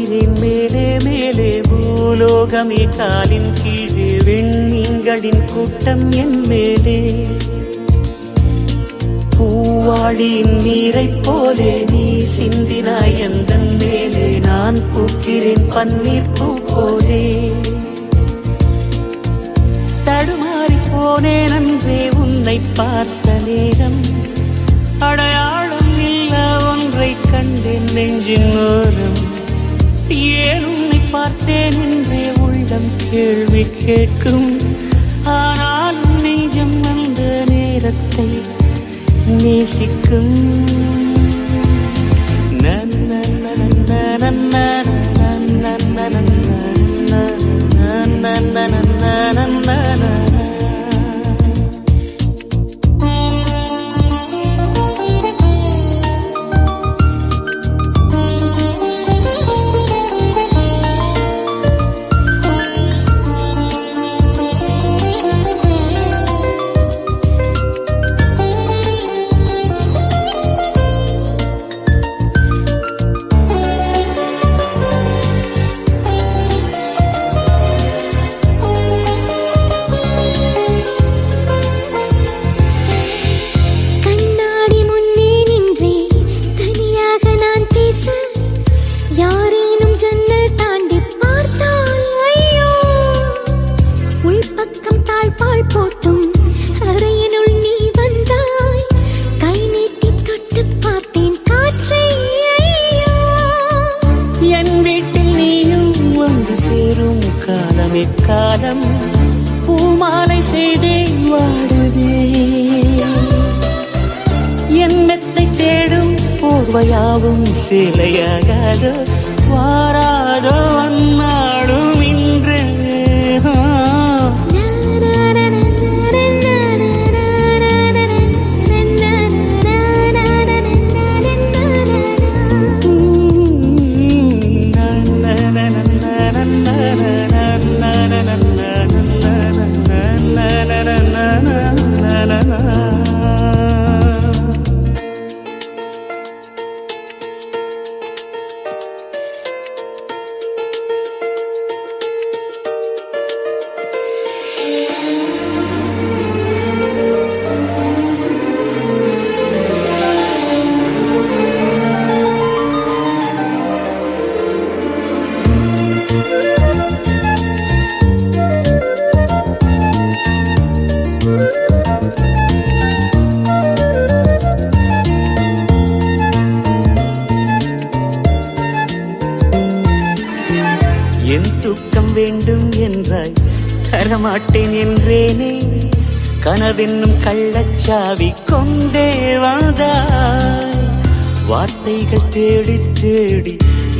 போகிறேன் மேலே மேலே பூலோகமே காலின் கீழே விண்மீன்களின் கூட்டம் என் மேலே பூவாளியின் நீரைப் போலே நீ சிந்தினாய் எந்தன் மேலே நான் பூக்கிறேன் பன்னீர் பூ போலே தடுமாறி போனேன் அன்றே உன்னை பார்த்த நேரம் அடையாளம் இல்ல ஒன்றை கண்டேன் நெஞ்சின் ஓரம் ஏன் உன்னை பார்த்தேன் என்றே உள்ளம் கேள்வி கேட்கும் ஆனால் நெஞ்சம் அந்த நேரத்தை நேசிக்கும் காலம் பூமாலை செய்தே வாடுதே என் மெத்தை தேடும் போர்வையாவும் சேலையாகாதோ வாராதோ அந்நாடும் இன்று என் தூக்கம் வேண்டும் என்றாய் தரமாட்டேன் என்றேனே கனவென்னும் கள்ளச்சாவி கொண்டே வந்தாய் வார்த்தைகள் தேடி தேடி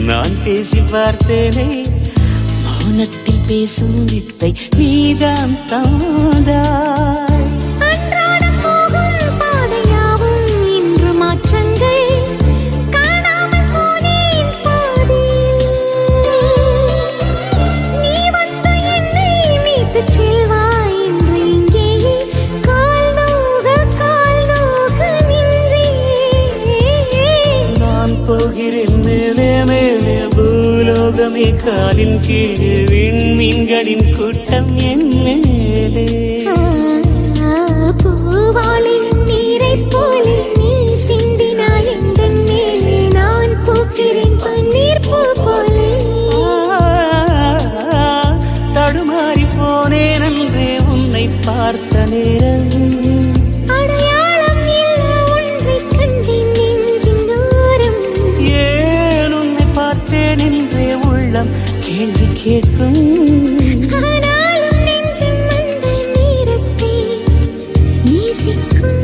நான் பேசி பார்த்தேனே மௌனத்தில் பேசும் வித்தை நீதான் தந்தாய் போகிறேன் மேலே மேலே பூலோகமே காலின் கீழே விண்மீன்களின் கூட்டம் என் மேலே பூவாளின் நீரைப் போலே நீ சிந்தினாய் எந்தன் மேலே நான் பூக்கிறேன் பன்னீர் பூ போலே தடுமாறி போனேன் அன்றே உன்னை பார்த்த நேரம் கேள்வி கேட்கும் ஆனாலும் நெஞ்சம் அந்த நேரத்தை நேசிக்கும்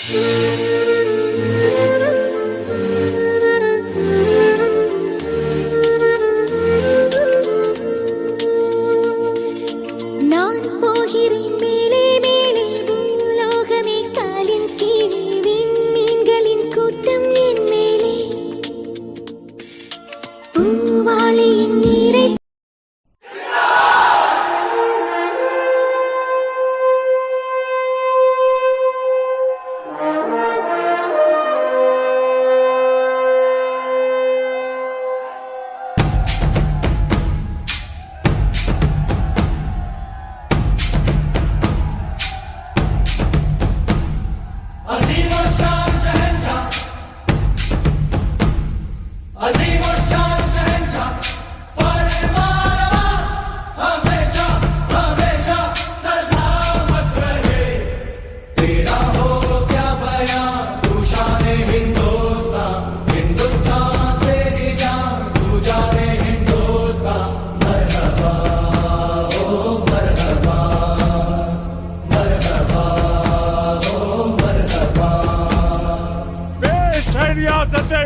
நான் போகிறேன் மேலே மேலே பூலோகமே காலின் கீழே விண்மீன்களின் கூட்டம் என் மேலே பூவாளியின் நீரை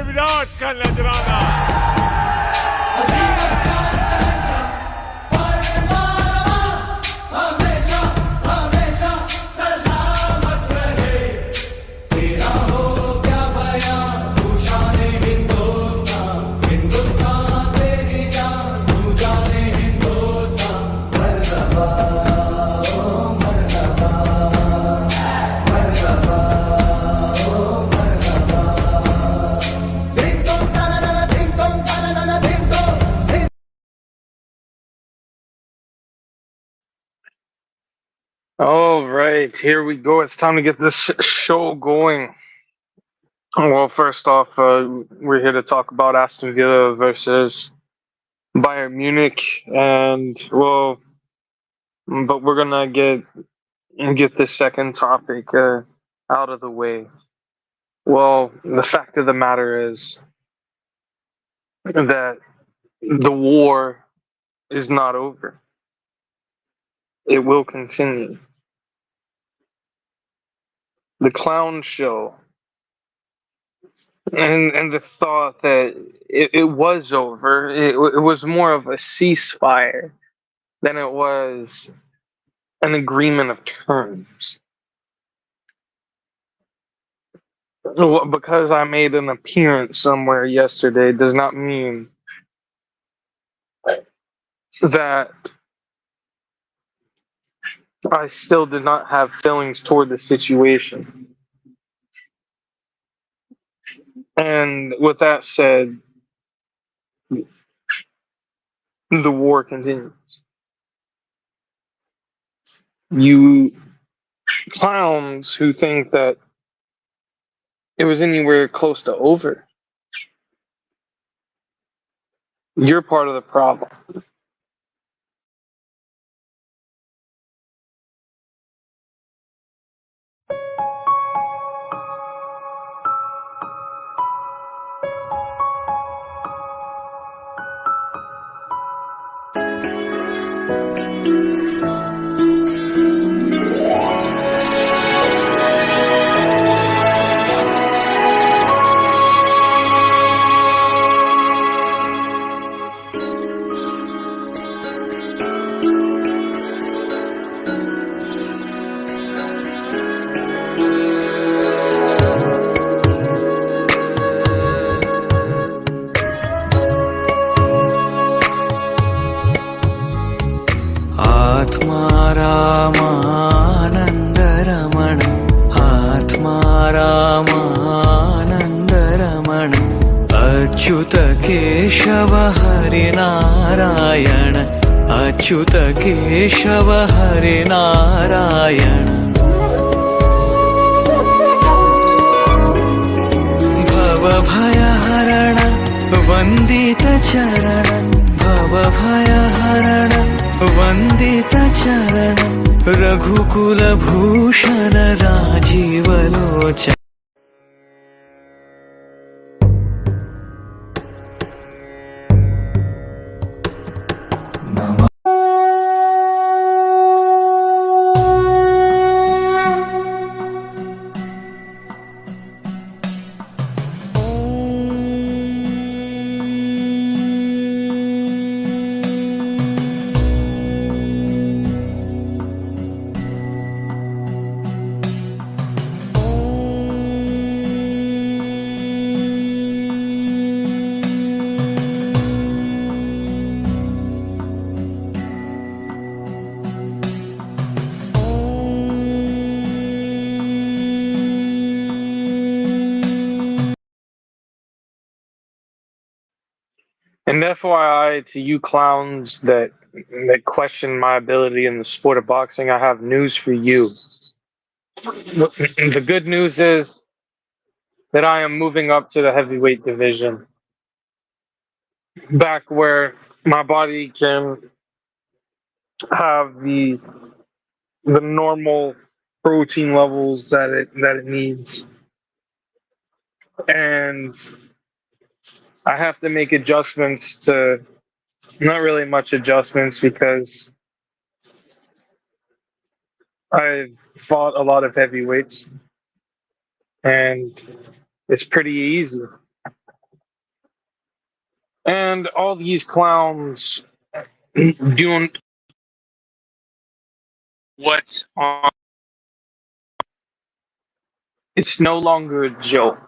विराट का नजराना All right, here we go. It's time to get this show going. Well, first off, we're here to talk about Aston Villa versus Bayern Munich, and but we're gonna get this second topic out of the way. Well, the fact of the matter is that the war is not over. It will continue. The clown show and the thought that it was over, it was more of a ceasefire than it was an agreement of terms. Because I made an appearance somewhere yesterday does not mean that I still did not have feelings toward the situation. And with that said, the war continues. You clowns who think that it was anywhere close to over, you're part of the problem. Achyut Keshav Harinarayan Achyut Keshav Harinarayan भवभयहरण वन्दित चरण भवभयहरण वन्दित चरण रघुकुलभूषण Rajivlochan And FYI to you clowns that question my ability in the sport of boxing, I have news for you. The good news is that I am moving up to the heavyweight division, back where my body can have the normal protein levels that it needs, and I have to make adjustments to, not really much adjustments, because I've fought a lot of heavyweights and it's pretty easy. And all these clowns doing what's on, it's no longer a joke.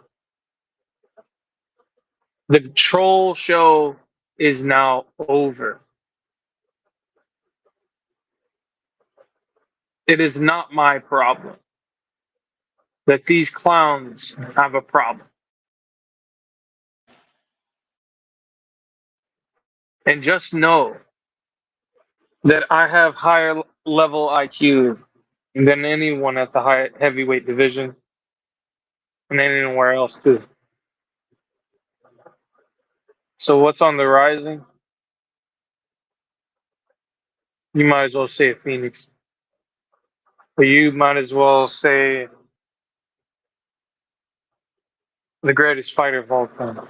The troll show is now over. It is not my problem that these clowns have a problem. And just know that I have higher level IQ than anyone at the heavyweight division and anywhere else too. So what's on the rising? You might as well say Phoenix. But you might as well say the greatest fighter of all time.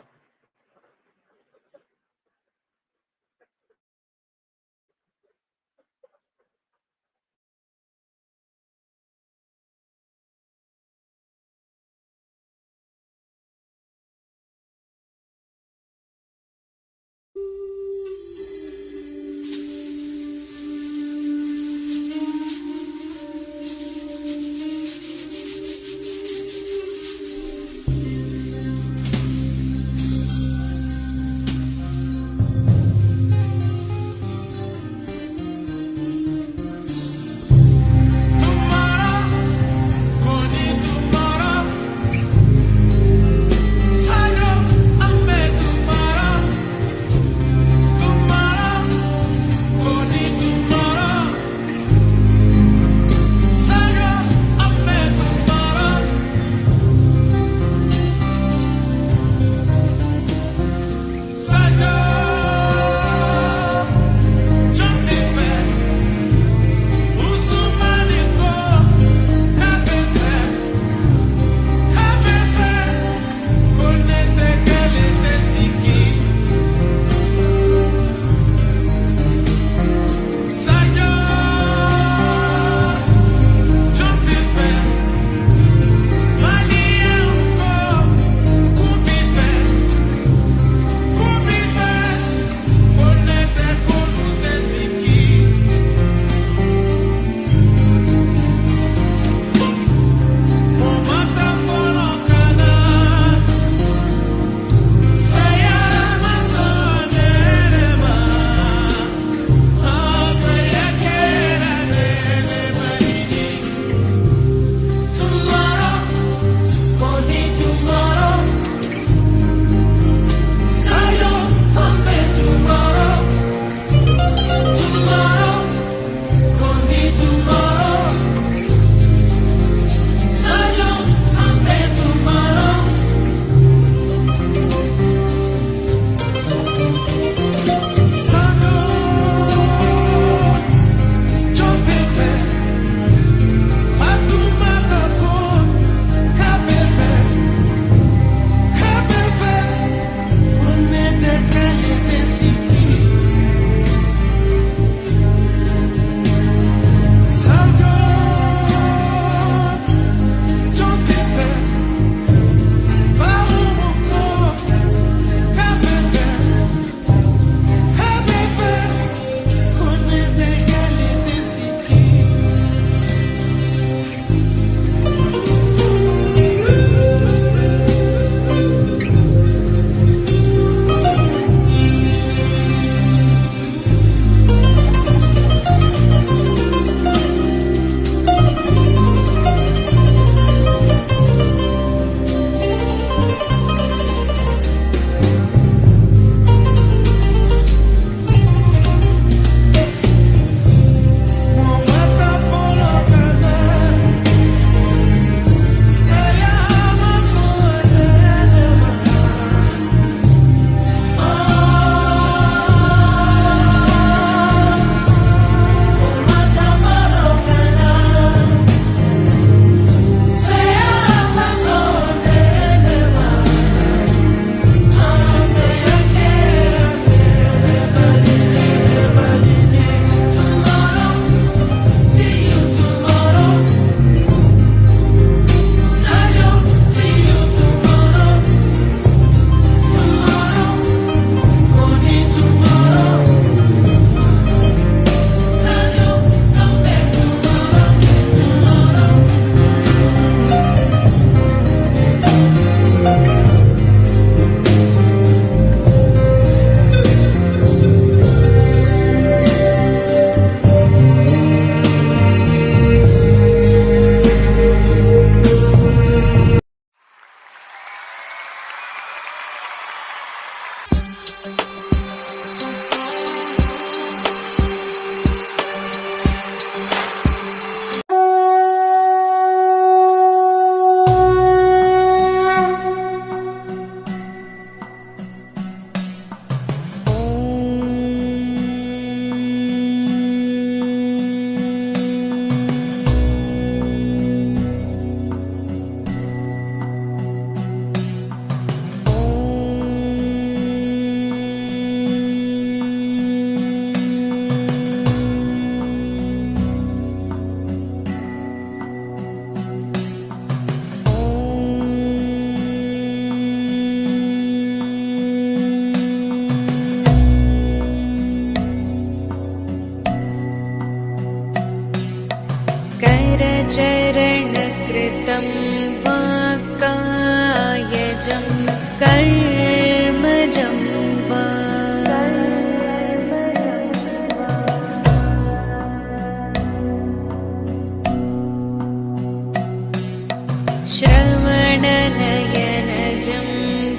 श्रवणनयनजं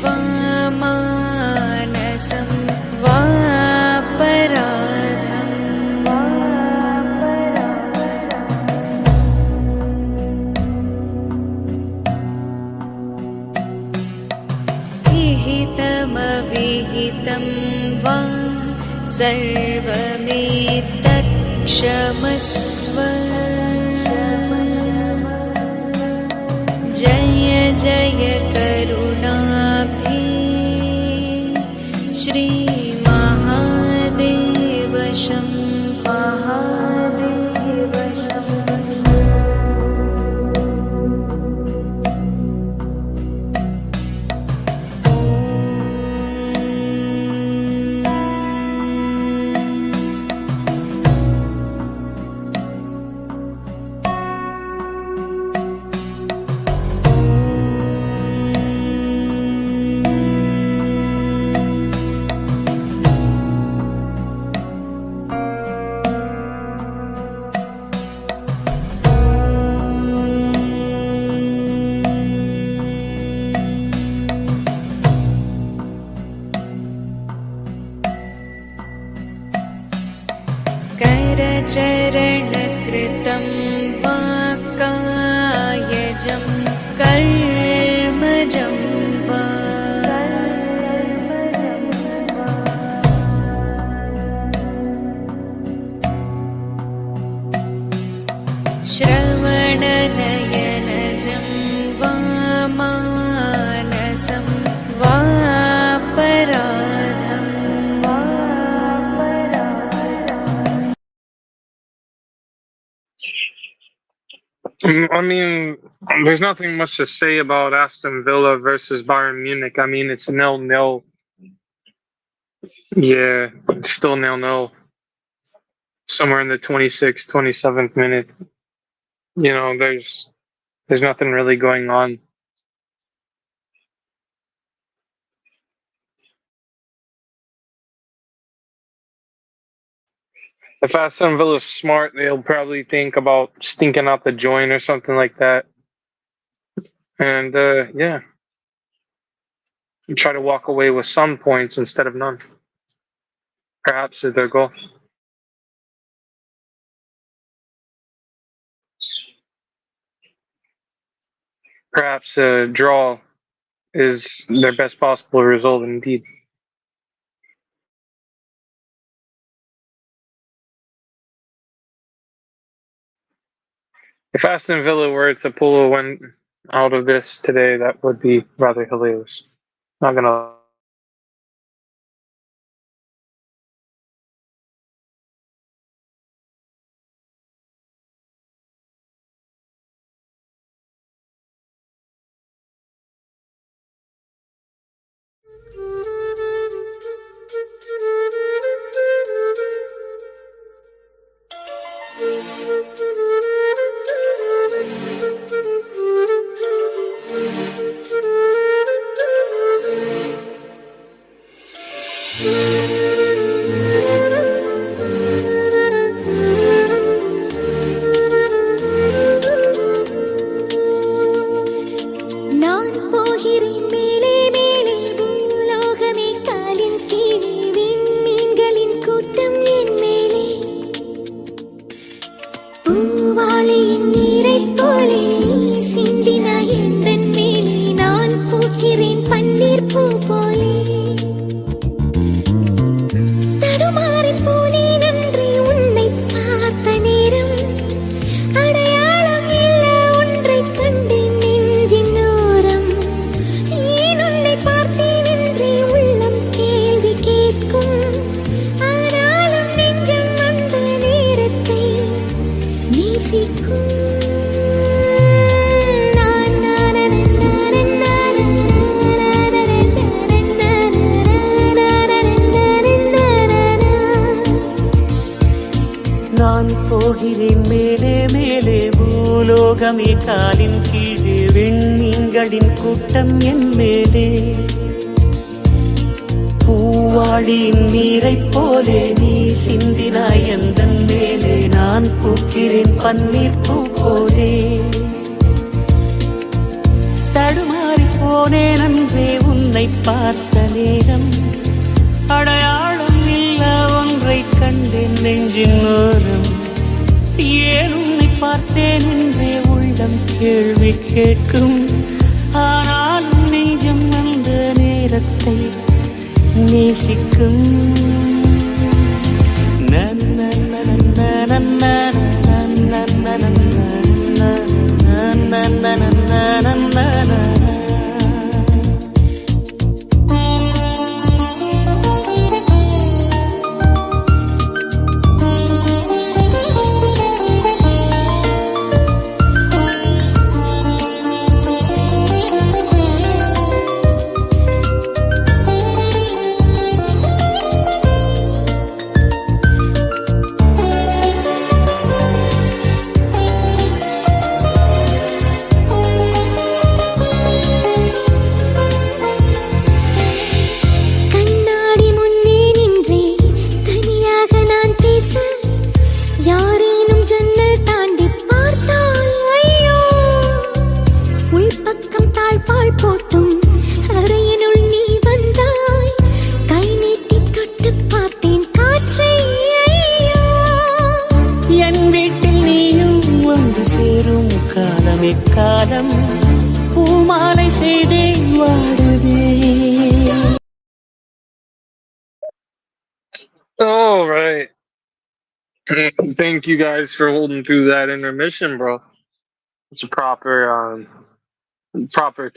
वामानसं वापराधं विहितमविहितं वा सर्वमेतत्क्षमस्व जय जय करुणाब्धे श्री महादेव शम्भो करचरणकृतं वा कायजं कर्मजं वा श्रवणनयनजं वामानसं वापराधं I mean, there's nothing much to say about Aston Villa versus Bayern Munich. I mean, it's 0-0. Yeah, it's still 0-0. Somewhere in the 26th, 27th minute. You know, there's nothing really going on. If Aston Villa's smart, they'll probably think about stinking out the joint or something like that. And, yeah. Try to walk away with some points instead of none. Perhaps is their goal. Perhaps a draw is their best possible result indeed. If Aston Villa were to pull a win out of this today, that would be rather hilarious. Not gonna. போகிறேன் மேலே மேலே பூலோகமே காலின் கீழே விண்மீன்களின் கூட்டம் என் மேலே பூவாளியின் நீரைப் போலே நீ சிந்தினாய் எந்தன் மேலே நான் பூக்கிறேன் பன்னீர் பூ போலே போனேன் அன்றே உன்னை பார்த்த நேரம் அடையாளம் இல்ல ஒன்றை கண்டேன் நெஞ்சின் ஓரம் ஏன் உன்னை பார்த்தேன் என்றே உள்ளம் கேள்வி கேட்கும் ஆனாலும் நெஞ்சம் அந்த நேரத்தை நேசிக்கும் காலம் பூமாலை செய்தே வாடுதே. All right. Thank you guys for holding through that intermission, bro. It's a proper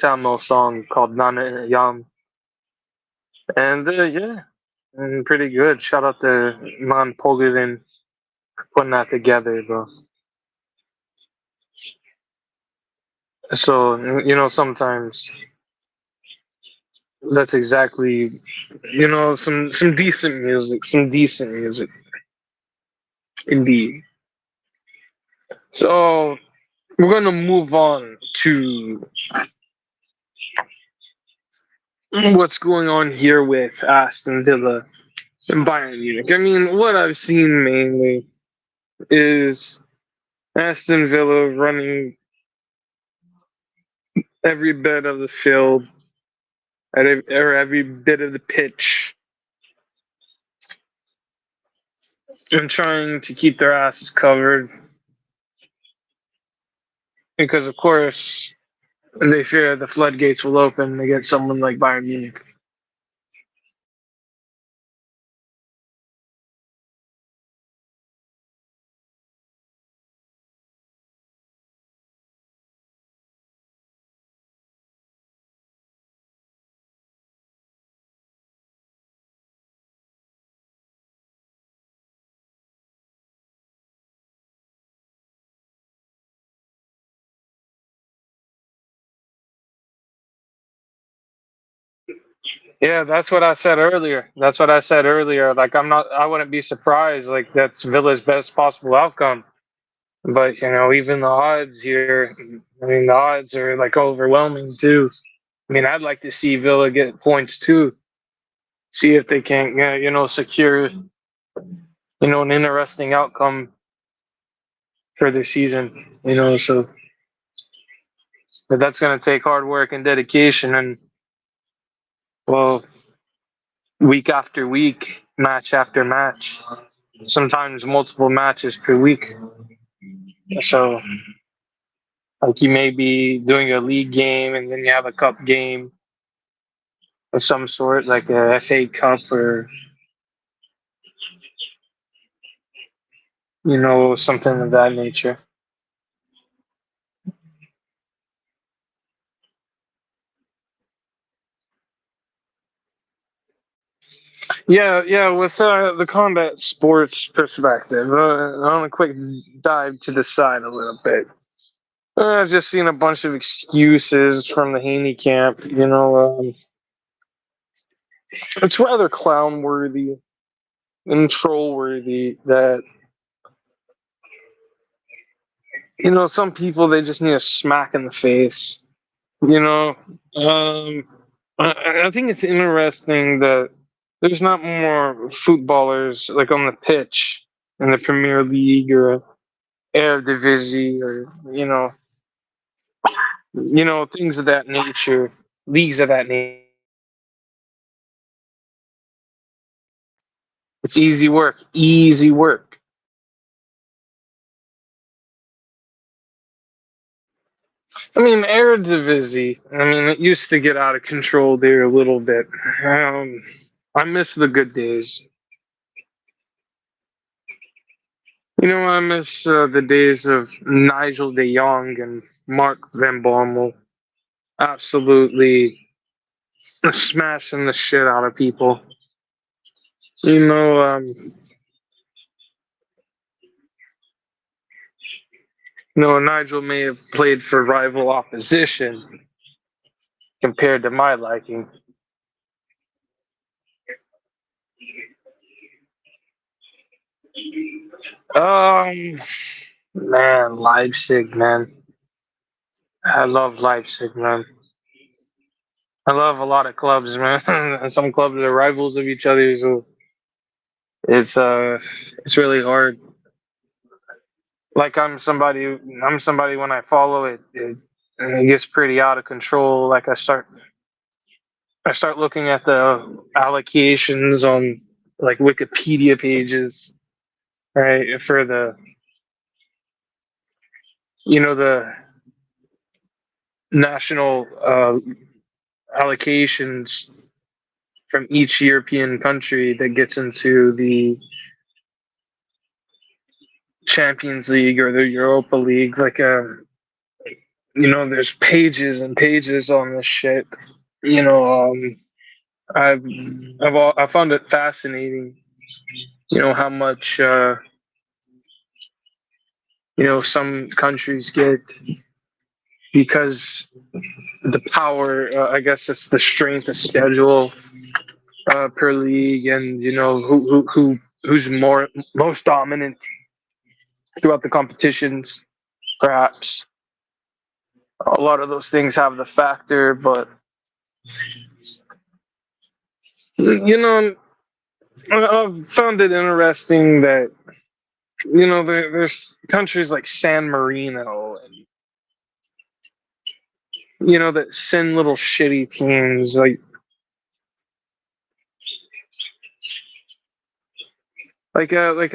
Tamil song called Nana Yam. And yeah, and pretty good. Shout out to Man Pogulin for putting that together, bro. So, sometimes that's exactly, some decent music, indeed. So, we're going to move on to what's going on here with Aston Villa and Bayern Munich. I mean, what I've seen mainly is Aston Villa running every bit of the field, or every bit of the pitch, and trying to keep their asses covered. Because, of course, they fear the floodgates will open against someone like Bayern Munich. Yeah, that's what I said earlier. Like, I wouldn't be surprised. Like, that's Villa's best possible outcome. But, even the odds here, I mean, the odds are like overwhelming too. I mean, I'd like to see Villa get points too. See if they can, secure, an interesting outcome for the season, so. But that's going to take hard work and dedication and, well, week after week, match after match, sometimes multiple matches per week. So, like, you may be doing a league game and then you have a cup game of some sort, like a FA Cup or, something of that nature. Yeah, with the combat sports perspective, I want to quick dive to the side a little bit. I've just seen a bunch of excuses from the Haney camp, it's rather clown-worthy and troll-worthy that, some people, they just need a smack in the face, I think it's interesting that there's not more footballers like on the pitch in the Premier League or Eredivisie or things of that nature leagues of that name. It's easy work. Easy work. I mean, Eredivisie. I mean, it used to get out of control there a little bit. I miss the good days. You know, I miss the days of Nigel de Jong and Mark Van Bommel absolutely smashing the shit out of people. You know, no, Nigel may have played for rival opposition compared to my liking. Um, Man, Leipzig, man. I love Leipzig, man. I love a lot of clubs, man. And some clubs are rivals of each other, so it's it's really hard. Like I'm somebody when I follow it gets pretty out of control. Like I start looking at the allocations on like Wikipedia pages, right? For the the national allocations from each European country that gets into the Champions League or the Europa League. Like, there's pages and pages on this shit. You know, I've I found it fascinating. You know how much some countries get because the power. I guess it's the strength of schedule per league, and who's most dominant throughout the competitions. Perhaps a lot of those things have the factor, but you know, I've found it interesting that there's countries like San Marino and that send little shitty teams like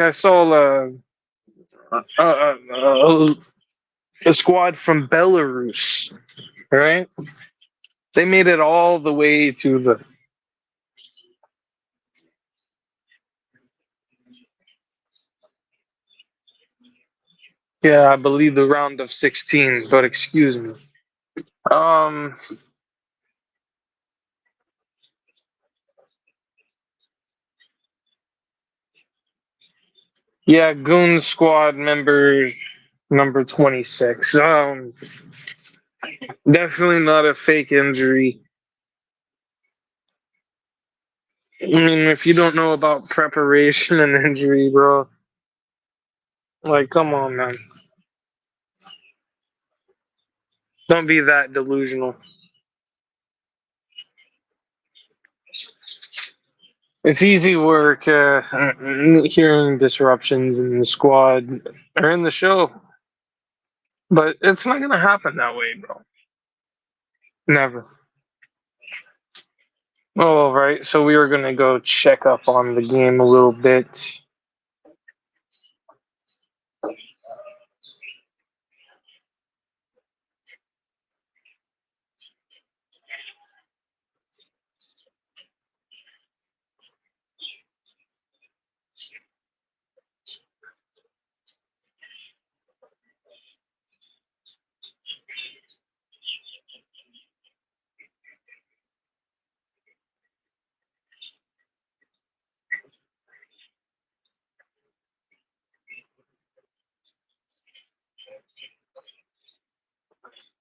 I saw uh, uh, uh, a squad from Belarus, right? They made it all the way to the I believe the round of 16, but excuse me. Um, yeah, Goon Squad member number 26. Definitely not a fake injury. I mean, if you don't know about preparation and injury, bro, like, come on, man. Don't be that delusional. It's easy work hearing disruptions in the squad or in the show, but it's not going to happen that way, bro. Never. All right, so we were going to go check up on the game a little bit.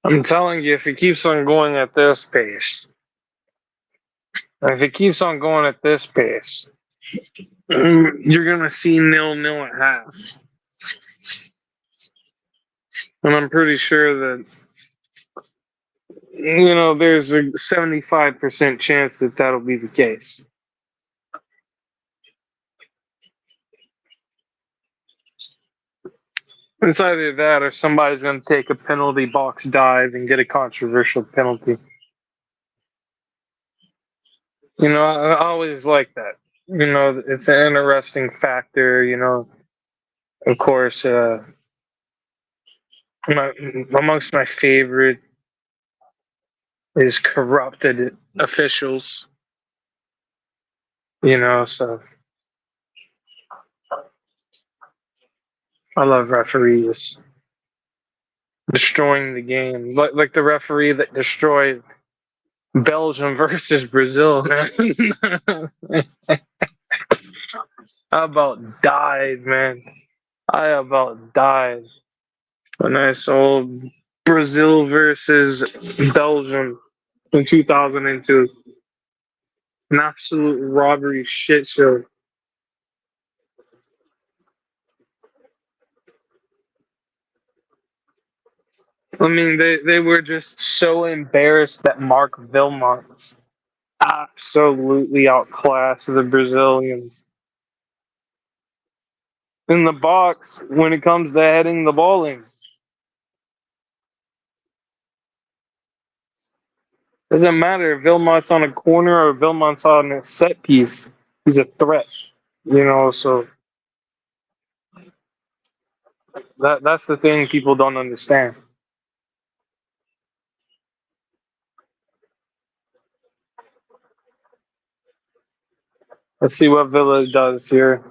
I'm telling you, if it keeps on going at this pace, if it keeps on going at this pace, you're gonna see 0-0 at half, and I'm pretty sure that there's a 75% chance that that'll be the case. It's either that or somebody's gonna take a penalty box dive and get a controversial penalty. I always like that. It's an interesting factor. Of course, amongst my favorite is corrupted officials. So I love referees destroying the game, like the referee that destroyed Belgium versus Brazil. Man, I about died, man. I about died when I saw Brazil versus Belgium in 2002. An absolute robbery shit show. I mean, they were just so embarrassed that Mark Wilmots absolutely outclassed the Brazilians. In the box, when it comes to heading the ball in, doesn't matter if Wilmot's on a corner or Wilmot's on a set piece. He's a threat, So that's the thing people don't understand. Let's see what Villa does here.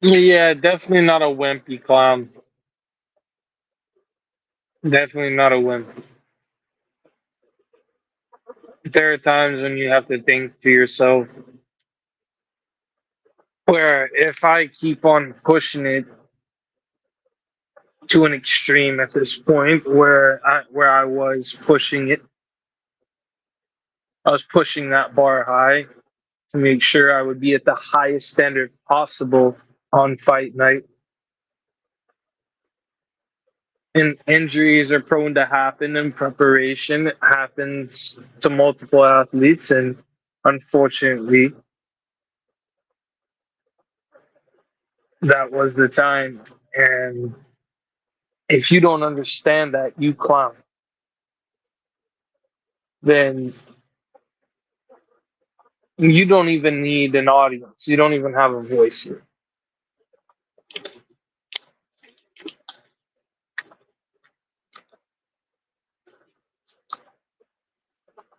Yeah, definitely not a wimpy clown. Definitely not a wimp. There are times when you have to think to yourself, where if I keep on pushing it to an extreme at this point, where I was pushing it, I was pushing that bar high to make sure I would be at the highest standard possible on fight night. And injuries are prone to happen in preparation. It happens to multiple athletes, and unfortunately, that was the time. And if you don't understand that, you clown, then you don't even need an audience. You don't even have a voice here.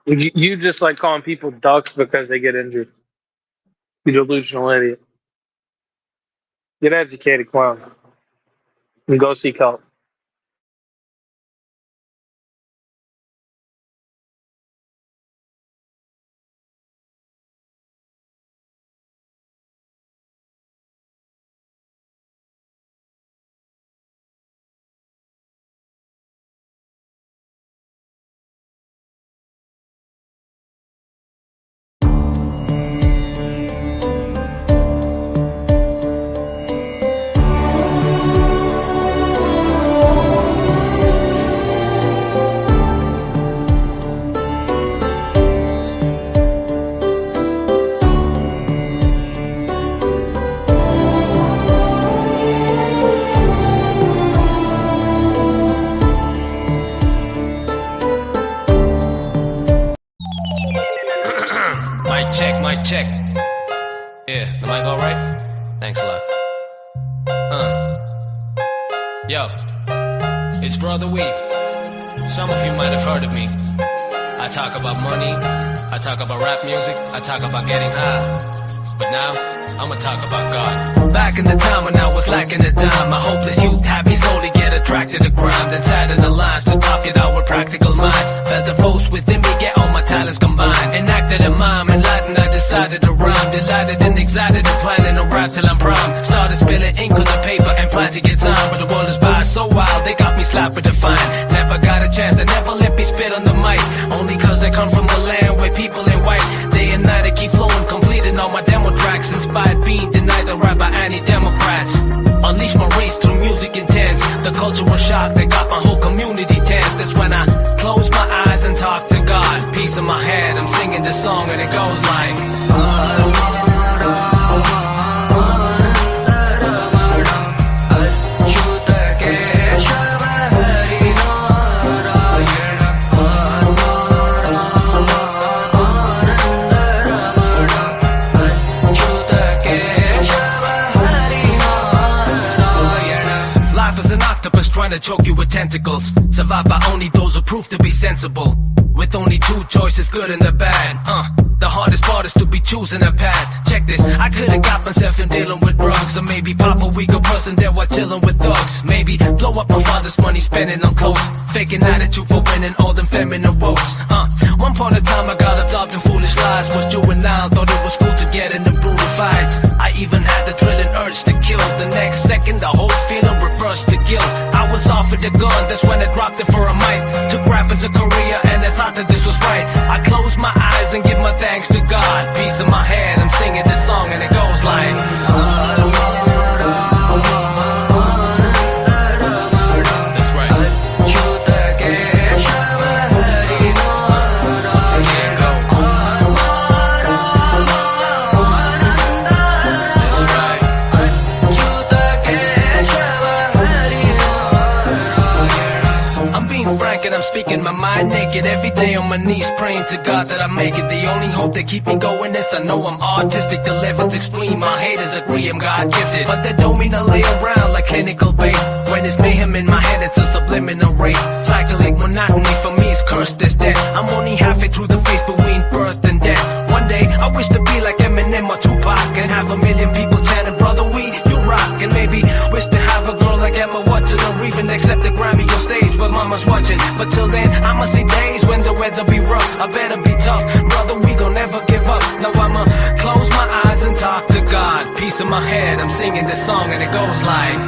You just like calling people ducks because they get injured. You delusional idiot. Get educated, clown, and go seek help. Mic check. Yeah, the mic all right? Thanks a lot. Yo, it's Brother Weave. Some of you might have heard of me. I talk about money, I talk about rap music, I talk about getting high. But now, I'ma talk about God. Back in the time when I was lacking a dime, my hopeless youth had me slowly get attracted to crime. Then tighten the lines to talk it out with practical minds. Felt the force within me, get all my talents combined. Enacted a mime, enlightened, I decided to rhyme. Delighted and excited and planning a rap till I'm prime. Started spilling ink on the paper and plan to get time. But the world is by so wild, they got me slapped with a fine. Never got a chance, they never let me spit on the mic. Only cause I come from the land where people in white. Day and night I keep flowing, completing all my demo tracks. Inspired being denied the rap by anti-democrats. Unleash my race through music intense. The cultural shock that got my whole community tense. That's when I close my eyes and talk to God. Peace in my head, I'm singing this song and it goes like trying to choke you with tentacles. Survived by only those who prove to be sensible. With only two choices, good and the bad. The hardest part is to be choosing a path. Check this, I could've got myself in dealing with drugs. Or maybe pop a weaker person there while chilling with thugs. Maybe blow up my father's money spending on clothes. Faking attitude for winning all them feminine votes. One point of time I got absorbed in foolish lies. Was juvenile, thought it was cool to get into brutal fights. I even had the thrilling urge to kill. The next second the whole feeling reversed to guilt. I was offered a gun, that's when I dropped it for a mic. Took rap as a career and I thought that this was right. I closed my eyes and give my thanks to God. Peace in my head, I'm singing this song and it goes like that's right. And I'm speaking my mind naked every day on my knees, praying to God that I make it. The only hope that keep me going is I know I'm artistic. The level's extreme, my haters agree I'm God gifted, but that don't mean I lay around like clinical bait. When it's mayhem in my head, it's a subliminal rate. Cyclic monotony for me is cursed as death. I'm only halfway through the phase between birth and death. One day I wish to be like Eminem or Tupac and have a million people chanting, brother we, you rock. And maybe wish to have a girl like Emma Watson or even accept a Grammy on stage while mama's watching. But till then, I'ma see days when the weather be rough. I better be tough, brother, we gon' never give up. Now I'ma close my eyes and talk to God. Peace in my head, I'm singing this song and it goes like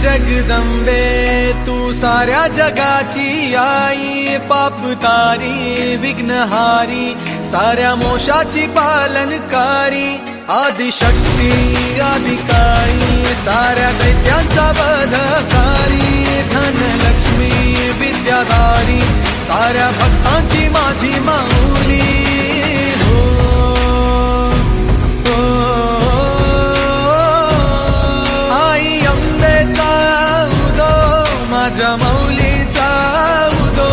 Jagdambe तू साऱ्या जगाची आई पाप तारी विघ्नहारी साऱ्या मोशाची पालनकारी आदिशक्ती आदिकाळी साऱ्या दैत्यांचा वधकारी धनलक्ष्मी विद्याधारी साऱ्या भक्तांची माझी माऊली माझ्या मौलीचा उदो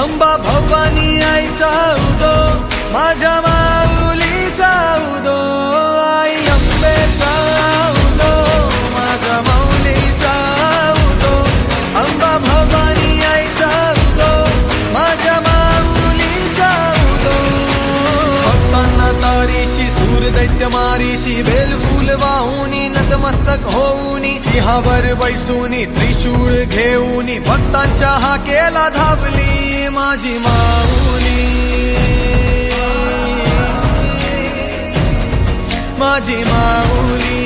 अंबा भवानी आईचा उदो माझ्या माऊलीचा उदो आई अंबेचा उदो माझ्या मौलीचा मारीशी बेल फूल वाहुनी नतमस्तक होऊनी सिंहावर बैसूनी त्रिशूळ घेऊनी भक्तांच्या हाकेला धावली माझी माऊली माझी माऊली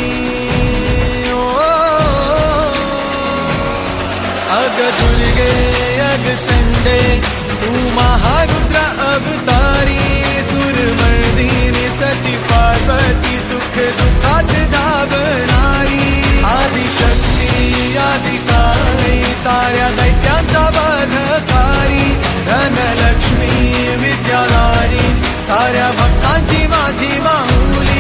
अग दुर्गे अग चंडे तू महारुद्र अवतारी सुरमर्दिनी सती पार्वती सुख दुःखात धावणारी आदिशक्ती आदिकाळी साऱ्या दैत्यांचा वधकारी धनलक्ष्मी विद्याधारी साऱ्या भक्तांची माझी माऊली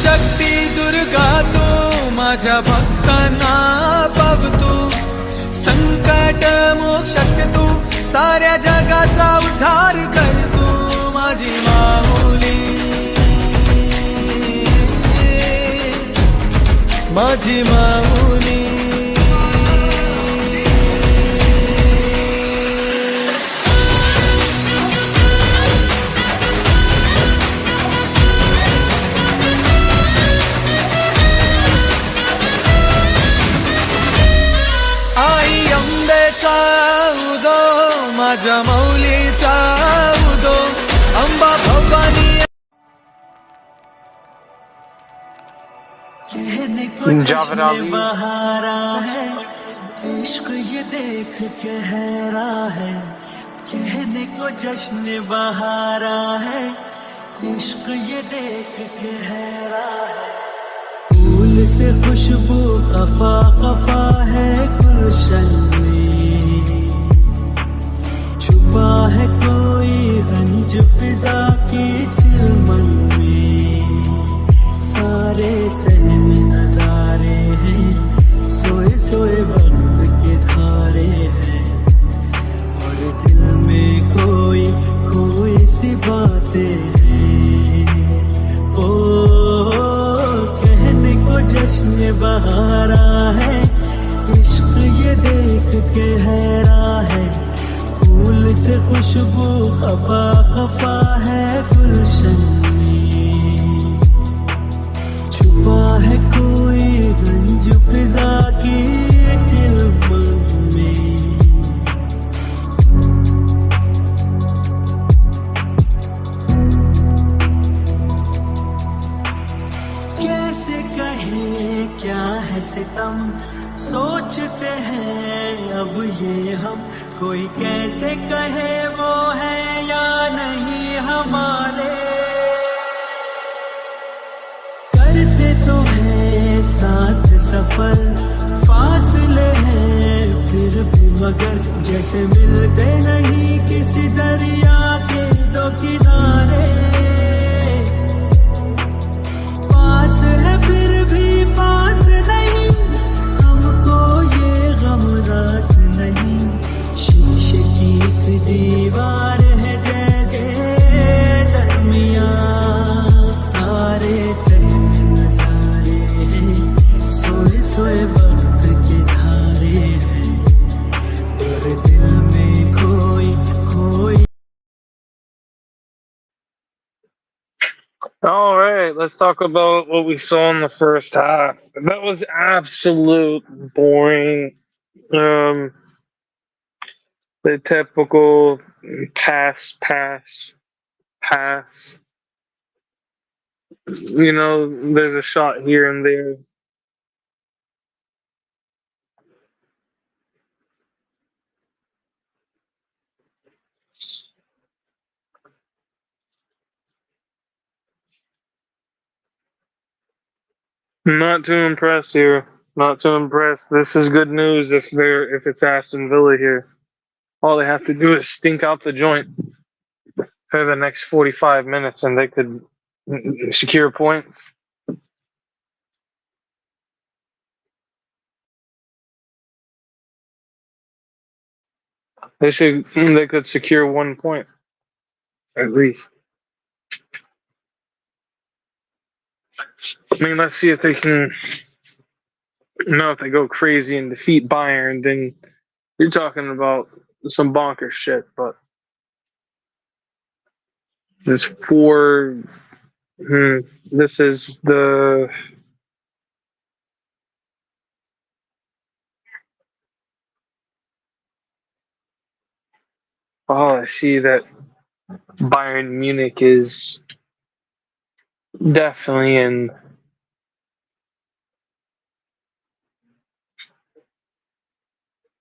शक्ती दुर्गा तू माझ्या भक्तांना पावतू संकट मोक्षक तू साऱ्या जगाचा उद्धार कर तू माझी माऊली माझी माऊली उदो माझ्या मौलीचा उदो अंबा भवानी कहने को जश्न बहारा है इश्क ये देख के हैरा है कहने को जश्न बहारा है इश्क ये देख के हैरा है फूल से खुशबू खफा खफा है गुलशन छुपा है कोई रंज फिजा की चिलमन में सारे सहन नजारे हैं सोए सोए वक्त के धारे हैं और दिल में कोई कोई सी बातें हैं ओ कहने को जश्न बहारा है इश्क ये देख के हैरा है फूल से खुशबू खफा खफा है गुलशन में छुपा है कोई रंज फिजा की चिलमन में कैसे कहे क्या है सितम सोचते हैं अब ये हम कोई कैसे कहे वो है या नहीं हमारे करते तो हैं साथ सफर फासले हैं फिर भी मगर जैसे मिलते नहीं किसी दरिया के दो किनारे पास है फिर भी पास नहीं हमको ये गम रास नहीं शीशे की एक दीवार है जैसे दरमिया सारे सहन नजारे हैं सोए सोए वक्त के धारे हैं और दिल में कोई कोई All right, let's talk about what we saw in the first half. That was absolute boring. The typical pass. You know, there's a shot here and there. Not too impressed here. Not too impressed. This is good news if it's Aston Villa here. All they have to do is stink out the joint for the next 45 minutes and they could secure points. They could secure 1 point at least. I mean, let's see if they can Now, if they go crazy and defeat Bayern, then you're talking about some bonker shit. But this four, this is the. Oh, I see that Bayern Munich is definitely in.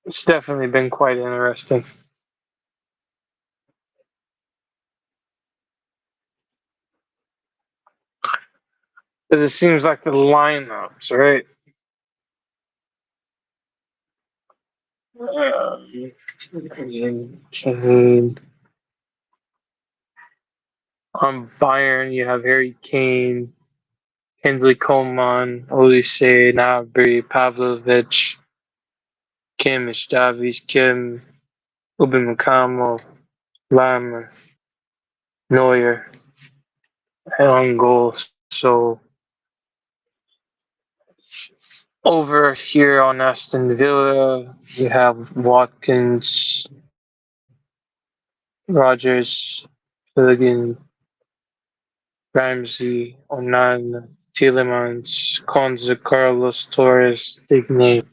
It's definitely been quite interesting. Because it seems like the lineups, right? Kane. On Bayern, you have Harry Kane, Kingsley Coman, Olise, Gnabry, Pavlovic, Kim Davies, Kim, Upamecano, Lam, Neuer, on goals. So over here on Aston Villa, we have Watkins, Rogers, Filligan, Ramsey, Onan, Tielemans, Konza, Carlos, Torres, Digne.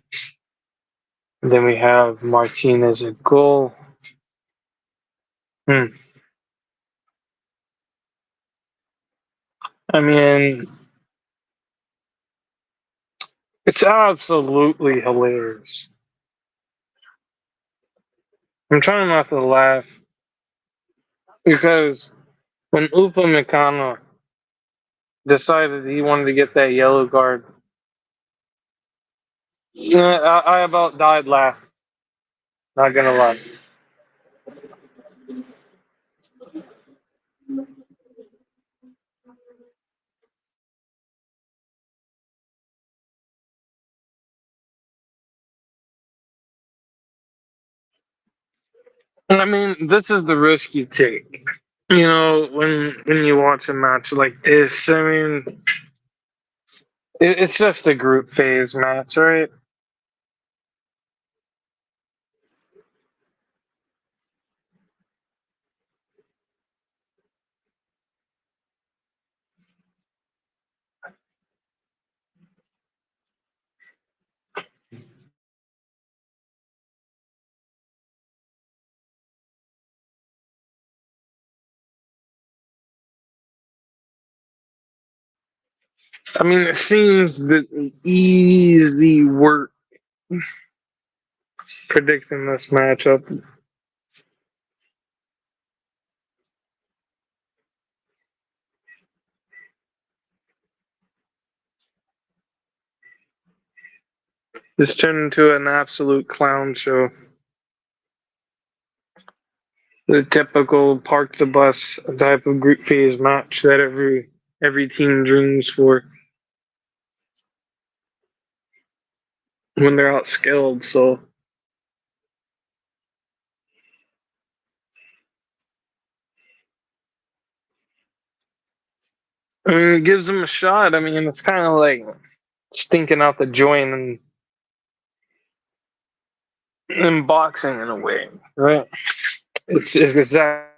And then we have Martinez at goal. I mean, it's absolutely hilarious. I'm trying not to laugh because when Upamecano decided he wanted to get that yellow card, yeah, I about died laughing. Not gonna lie. I mean, this is the risk you take. You know, when you watch a match like this, I mean, it's just a group phase match, right? I mean, it seems that easy work predicting this matchup. This turned into an absolute clown show. The typical park the bus type of group phase match that every team dreams for when they're outskilled. So I mean, it gives them a shot. I mean, it's kind of like stinking out the joint in boxing in a way, right? It's exactly.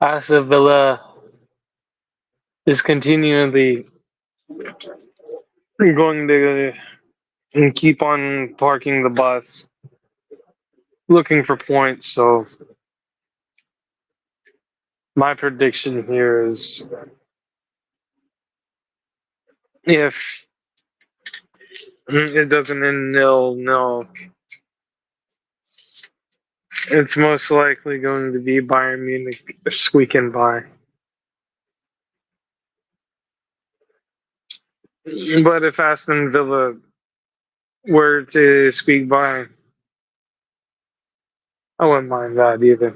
Aston Villa is continually going to keep on parking the bus, looking for points. So my prediction here is if it doesn't end 0-0, it's most likely going to be Bayern Munich squeaking by. But if Aston Villa were to squeak by, I wouldn't mind that either.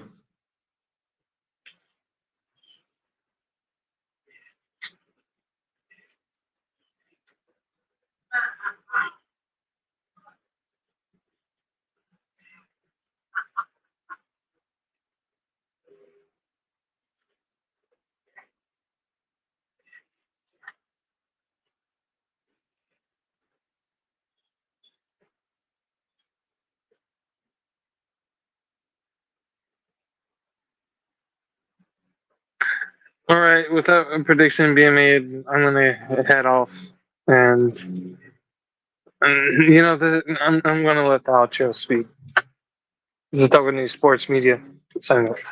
All right, without a prediction being made, I'm gonna head off, and you know, I'm gonna let the outro speak. This is Talking News Sports Media. Signing off.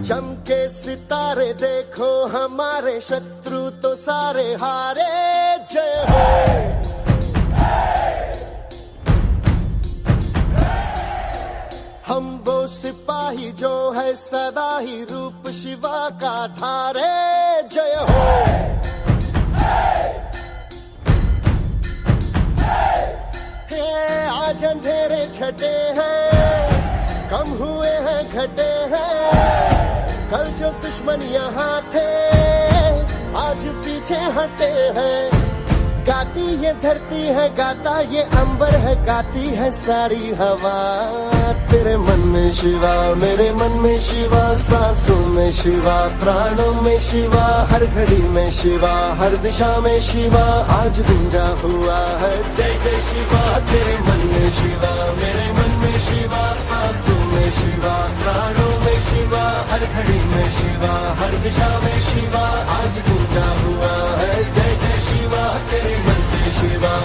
चमके सितारे देखो हमारे शत्रु तो सारे हारे जय हो हम वो सिपाही जो है सदा ही रूप शिवा का धारे जय हो हे आज अंधेरे छटे हैं कम हुए हैं घटे हैं कल जो दुश्मन यहाँ थे आज पीछे हटे हैं गाती ये धरती है गाता ये अंबर है गाती है सारी हवा तेरे मन में शिवा मेरे मन में शिवा सांसों में शिवा प्राणों में शिवा हर घड़ी में शिवा हर दिशा में शिवा आज गूंजा हुआ है जय जय शिवा तेरे मन में शिवा मेरे मन में शिवा सांसों में शिवा प्राणों में शिवा हर घड़ी में शिवा हर दिशा में शिवा आज गूंजा हुआ है जय जय शिवा तेरे मन में शिवा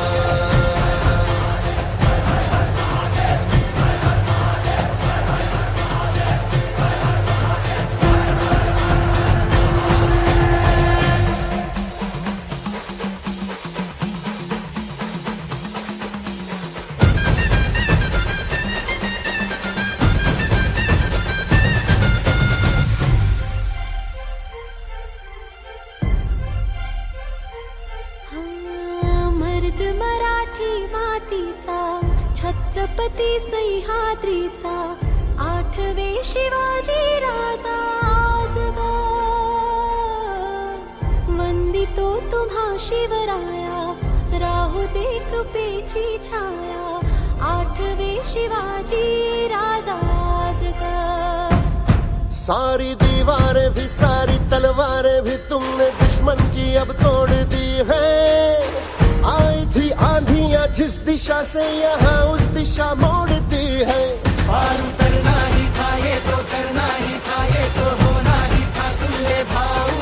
मराठी मातीचा छत्रपती सह्याद्रीचा आठवे शिवाजी राजा आज गा वंदितो तुम्हा शिवराया राहू दे कृपेची छाया आठवे शिवाजी राजा आज गा सारी दीवारें भी सारी तलवारें भी तुमने दुश्मन की अब तोड़ दी है आई थी आंधियां जिस दिशा से यहाँ उस दिशा मोड़ती है पार उतरना ही था ये तो करना ही था ये तो होना ही था सुन ले भाऊ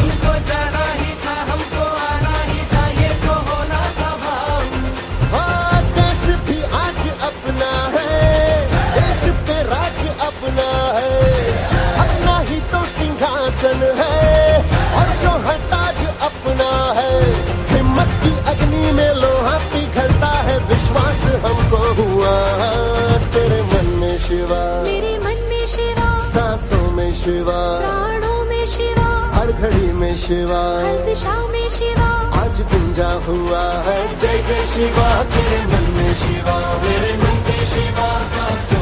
उनको जाना ही था हमको आना ही था ये तो होना था भाऊ हाँ देश भी आज अपना है देश पे राज अपना है अपना ही तो सिंहासन है और जो है ताज अपना है हिम्मत की अग्नि में लोहा पिघलता है विश्वास हमको हुआ तेरे मन में शिवा मेरे मन में शिवा सांसों में शिवा प्राणों में शिवा हर घड़ी में शिवा हर दिशा में शिवा आज गूंजा हुआ है जय जय शिवा तेरे मन में शिवा मेरे मन में शिवा सांसों